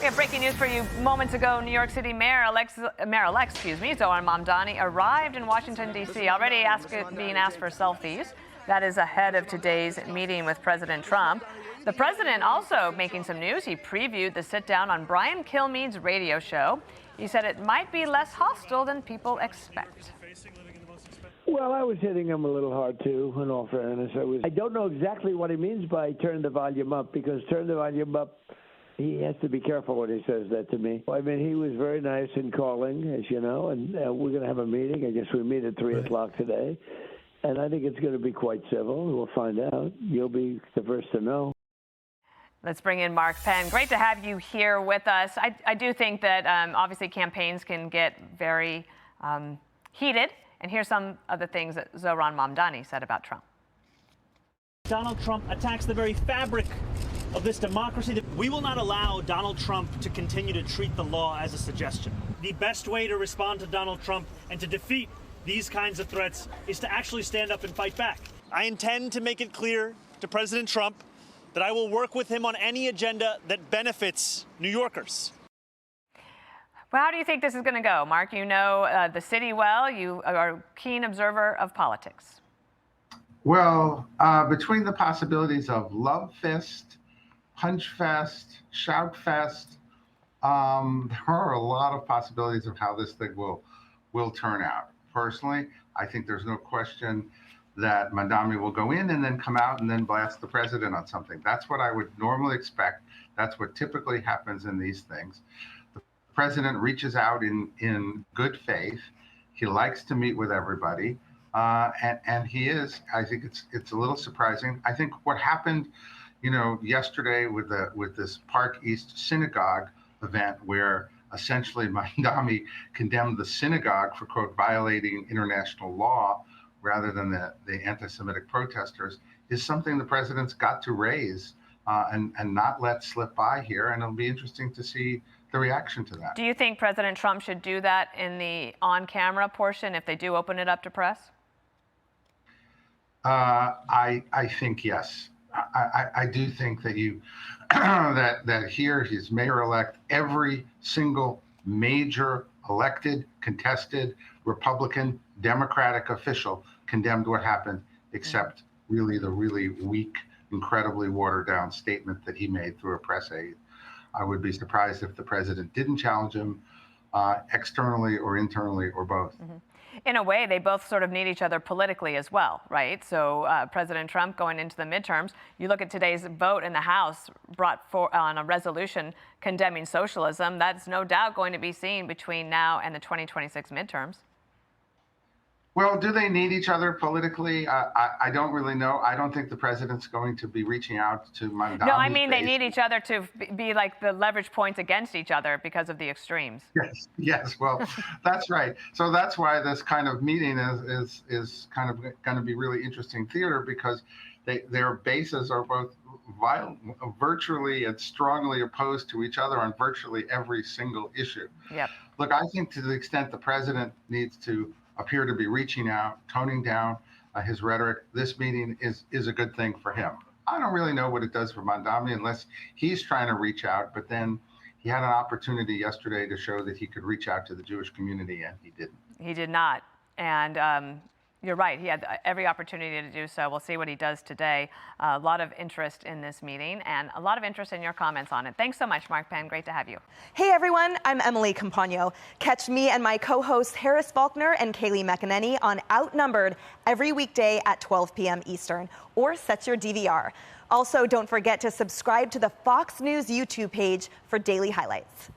We have breaking news for you moments ago. New York City Mayor-elect Zohran Mamdani arrived in Washington, D.C., already being asked for selfies. That is ahead of today's meeting with President Trump. The president also making some news. He previewed the sit-down on Brian Kilmeade's radio show. He said it might be less hostile than people expect. Well, I was hitting him a little hard, too, in all fairness. I don't know exactly what he means by turn the volume up, because turn the volume up, he has to be careful when he says that to me. I mean, he was very nice in calling, as you know, and we're going to have a meeting. I guess we meet at 3 o'clock today, and I think it's going to be quite civil. We'll find out. You'll be the first to know. Let's bring in Mark Penn. Great to have you here with us. I do think that obviously campaigns can get very heated, and here's some of the things that Zohran Mamdani said about Trump. Donald Trump attacks the very fabric of this democracy. We will not allow Donald Trump to continue to treat the law as a suggestion. The best way to respond to Donald Trump and to defeat these kinds of threats is to actually stand up and fight back. I intend to make it clear to President Trump that I will work with him on any agenda that benefits New Yorkers. Well, how do you think this is going to go, Mark? You know the city well. You are a keen observer of politics. Well, between the possibilities of love fest, punch fest, shout fest, there are a lot of possibilities of how this thing will turn out. Personally, I think there's no question that Mamdani will go in and then come out and then blast the president on something. That's what I would normally expect. That's what typically happens in these things. The president reaches out in good faith. He likes to meet with everybody. And he is, I think it's a little surprising. I think what happened, you know, yesterday with this Park East synagogue event, where essentially Mamdani condemned the synagogue for, quote, violating international law rather than the anti-Semitic protesters, is something the president's got to raise and not let slip by here. And it'll be interesting to see the reaction to that. Do you think President Trump should do that in the on-camera portion if they do open it up to press? I think yes. I do think that that here he's mayor-elect. Every single major elected, contested Republican, Democratic official condemned what happened, except really the really weak, incredibly watered-down statement that he made through a press aide. I would be surprised if the president didn't challenge him externally or internally or both. Mm-hmm. In a way, they both sort of need each other politically as well, right? So President Trump going into the midterms, you look at today's vote in the House brought on a resolution condemning socialism. That's no doubt going to be seen between now and the 2026 midterms. Well, do they need each other politically? I don't really know. I don't think the president's going to be reaching out to Mamdani. No, I mean they need each other to be like the leverage points against each other because of the extremes. Yes. Well, that's right. So that's why this kind of meeting is kind of going to be really interesting theater, because their bases are both virtually and strongly opposed to each other on virtually every single issue. Yep. Look, I think to the extent the president needs to appear to be reaching out, toning down his rhetoric, this meeting is a good thing for him. I don't really know what it does for Mamdani unless he's trying to reach out, but then he had an opportunity yesterday to show that he could reach out to the Jewish community, and he didn't. He did not. And you're right. He had every opportunity to do so. We'll see what he does today. A lot of interest in this meeting and a lot of interest in your comments on it. Thanks so much, Mark Penn. Great to have you. Hey, everyone. I'm Emily Campagno. Catch me and my co-hosts Harris Faulkner and Kaylee McEnany on Outnumbered every weekday at 12 p.m. Eastern, or set your DVR. Also, don't forget to subscribe to the Fox News YouTube page for daily highlights.